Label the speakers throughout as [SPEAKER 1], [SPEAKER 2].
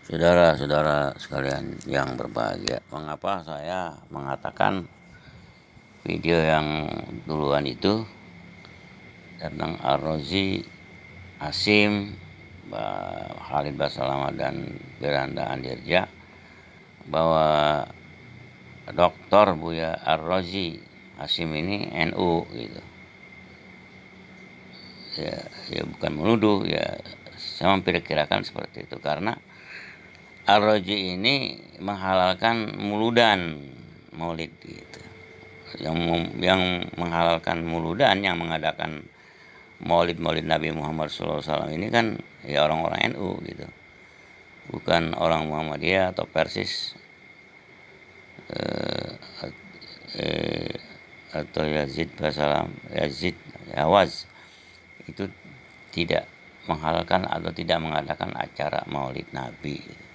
[SPEAKER 1] Saudara-saudara sekalian yang berbahagia, mengapa saya mengatakan video yang duluan itu tentang Ar-Razi, Hasyim, Khalid Basalamah dan Beranda Andirja, bahwa Dr. Buya Ar-Razi Hasyim ini NU gitu. Ya bukan menuduh, ya saya memperkirakan seperti itu karena Ar-Razi ini menghalalkan muludan maulid gitu. Yang menghalalkan muludan, yang mengadakan maulid Nabi Muhammad SAW ini kan ya orang-orang NU gitu, bukan orang Muhammadiyah atau Persis atau Yazid Yawaz. Itu tidak menghalalkan atau tidak mengadakan acara maulid Nabi.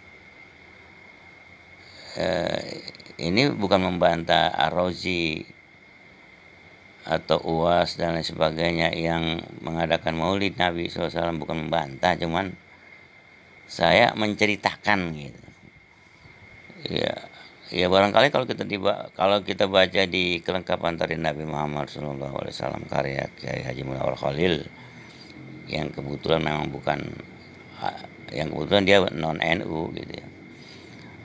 [SPEAKER 1] Ini bukan membantah Ar-Razi atau UAS dan lain sebagainya yang mengadakan maulid Nabi SAW, bukan membantah, cuman saya menceritakan gitu. Ya barangkali kalau kita baca di kelengkapan tarikh Nabi Muhammad SAW karya Kiai Haji Munawwar Khalil, yang kebetulan dia non NU gitu ya,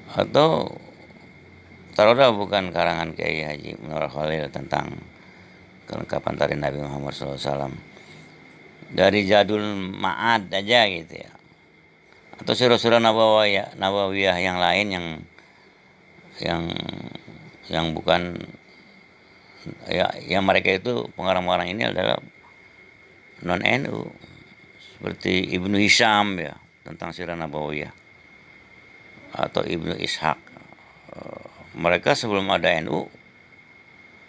[SPEAKER 1] atau taruhlah bukan karangan Kiai Haji Munawwar Khalil tentang kelengkapan tarikh Nabi Muhammad SAW, dari Zadul Ma'ad aja gitu ya, atau surah-surah Nabawiyah yang lain yang bukan ya, yang mereka itu pengarang-pengarang ini adalah non NU, seperti Ibnu Hisham ya tentang sirah Nabawiyah, atau Ibnu Ishaq. Mereka sebelum ada NU,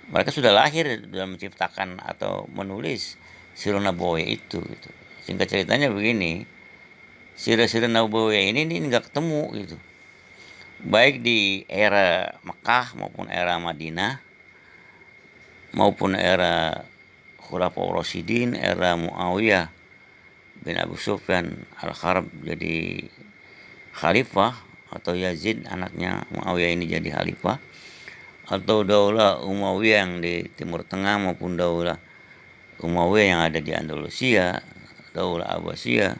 [SPEAKER 1] mereka sudah lahir dalam menciptakan atau menulis sirah Nabawiyah itu gitu. Singkat ceritanya begini, sirah-sirah Nabawiyah ini nggak ketemu gitu, baik di era Mekah maupun era Madinah maupun era Khulafaur Rasyidin, era Muawiyah bin Abu Sufyan Al-Harb jadi khalifah, atau Yazid anaknya Muawiyah ini jadi khalifah, atau daulah Umayyah yang di Timur Tengah maupun daulah Umayyah yang ada di Andalusia, daulah Abbasiyah,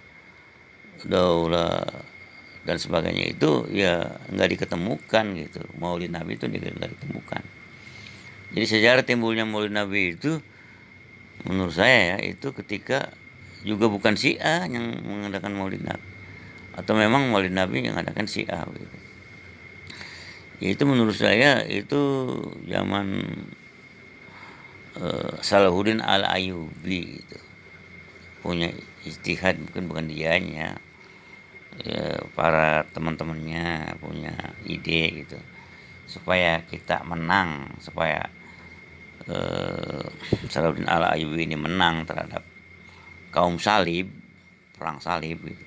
[SPEAKER 1] daulah dan sebagainya, itu ya nggak diketemukan gitu. Maulid Nabi itu nggak ditemukan. Jadi sejarah timbulnya Maulid Nabi itu menurut saya ya, itu ketika juga bukan Syiah yang mengadakan Maulid Nabi, atau memang Maulid Nabi yang mengadakan Syiah gitu. Itu menurut saya itu zaman Salahuddin Al-Ayyubi gitu, punya ijtihad, bukan dianya ya, para teman-temannya punya ide gitu supaya kita menang, supaya Salahuddin Al-Ayyubi ini menang terhadap kaum salib, perang salib gitu,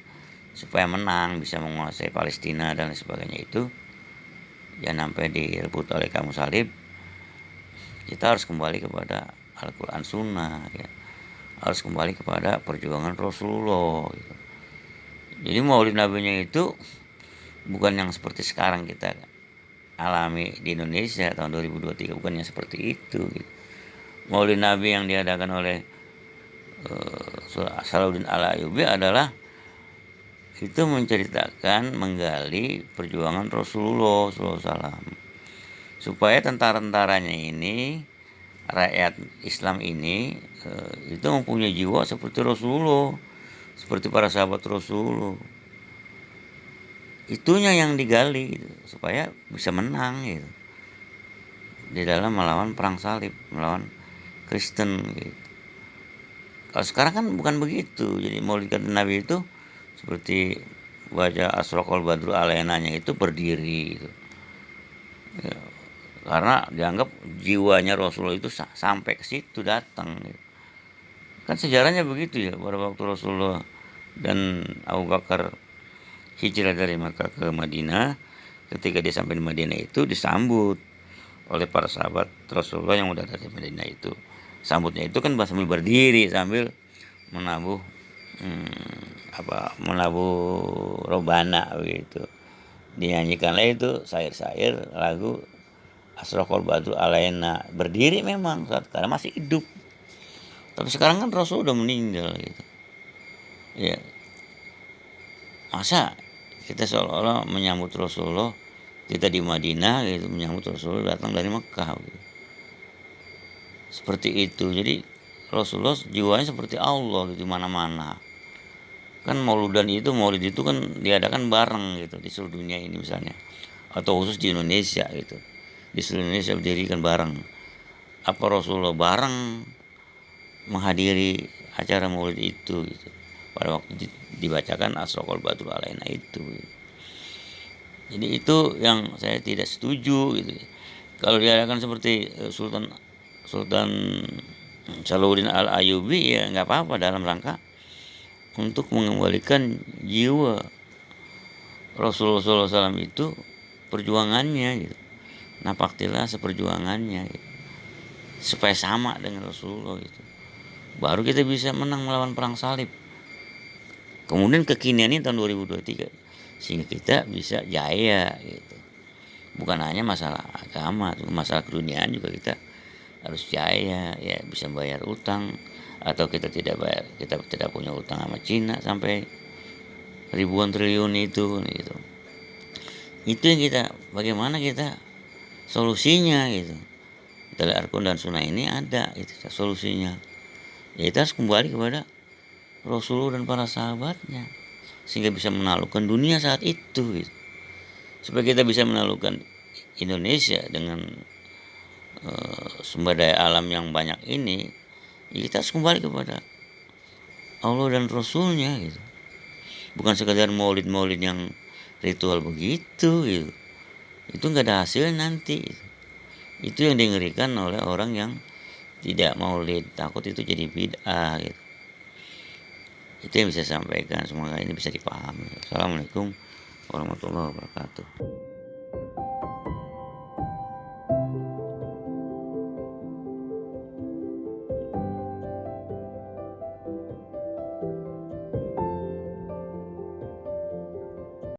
[SPEAKER 1] supaya menang bisa menguasai Palestina dan lain sebagainya. Itu jangan sampai direbut oleh kaum salib. Kita harus kembali kepada Al-Quran Sunnah ya, harus kembali kepada perjuangan Rasulullah gitu. Jadi maulid nabinya itu bukan yang seperti sekarang kita alami di Indonesia tahun 2023, bukan yang seperti itu gitu. Maulid Nabi yang diadakan oleh Salahuddin Al-Ayyubi adalah itu menceritakan, menggali perjuangan Rasulullah SAW, supaya tentara-tentaranya ini, rakyat Islam ini itu mempunyai jiwa seperti Rasulullah, seperti para sahabat Rasulullah. Itunya yang digali gitu, supaya bisa menang gitu di dalam melawan perang salib, melawan Kristen gitu. Kalau sekarang kan bukan begitu. Jadi maulid Nabi itu seperti baca Asraqal Badru Alainanya itu berdiri gitu. Ya, karena dianggap jiwanya Rasulullah itu sampai ke situ datang gitu. Kan sejarahnya begitu ya, pada waktu Rasulullah dan Abu Bakar hijrah dari Makkah ke Madinah, ketika dia sampai di Madinah itu disambut oleh para sahabat Rasulullah yang udah dari Madinah itu. Sambutnya itu kan sambil berdiri, sambil menabuh menabuh robana begitu. dinyanyikanlah itu syair-syair lagu Asraqal Badru Alaina, berdiri memang karena masih hidup. Tapi sekarang kan Rasul udah meninggal gitu. Ya, masa kita seolah-olah menyambut Rasulullah, kita di Madinah gitu menyambut Rasulullah datang dari Mekah gitu. Seperti itu. Jadi Rasulullah jiwanya seperti Allah gitu mana-mana. Kan maulid itu kan diadakan bareng gitu di seluruh dunia ini misalnya, atau khusus di Indonesia gitu, di seluruh Indonesia berdirikan bareng. Apa Rasulullah bareng menghadiri acara maulid itu gitu, pada waktu dibacakan Asraqal Badru Alaina itu gitu. Jadi itu yang saya tidak setuju gitu. Kalau diadakan seperti Sultan Salahuddin Al Ayyubi ya nggak apa-apa, dalam rangka untuk mengembalikan jiwa Rasulullah SAW itu, perjuangannya gitu. Napaktilah seperjuangannya gitu, supaya sama dengan Rasulullah gitu. Baru kita bisa menang melawan perang salib. Kemudian kekinian ini tahun 2023 sehingga kita bisa jaya gitu. Bukan hanya masalah agama, masalah keduniaan juga kita harus jaya ya, bisa bayar utang, atau kita tidak punya utang sama Cina sampai ribuan triliun itu gitu. Itu yang kita, bagaimana kita solusinya gitu. Dari Al-Quran dan Sunnah ini ada itu solusinya. Ya kita harus kembali kepada Rasulullah dan para sahabatnya sehingga bisa menaklukkan dunia saat itu gitu. Supaya kita bisa menaklukkan Indonesia dengan sumber daya alam yang banyak ini, ya kita harus kembali kepada Allah dan Rasulnya gitu. Bukan sekadar maulid-maulid yang ritual begitu gitu. Itu nggak ada hasil nanti gitu. Itu yang dingerikan oleh orang yang tidak maulid, takut itu jadi bid'ah gitu. Itu yang bisa saya sampaikan, semoga ini bisa dipahami. Assalamualaikum warahmatullahi wabarakatuh.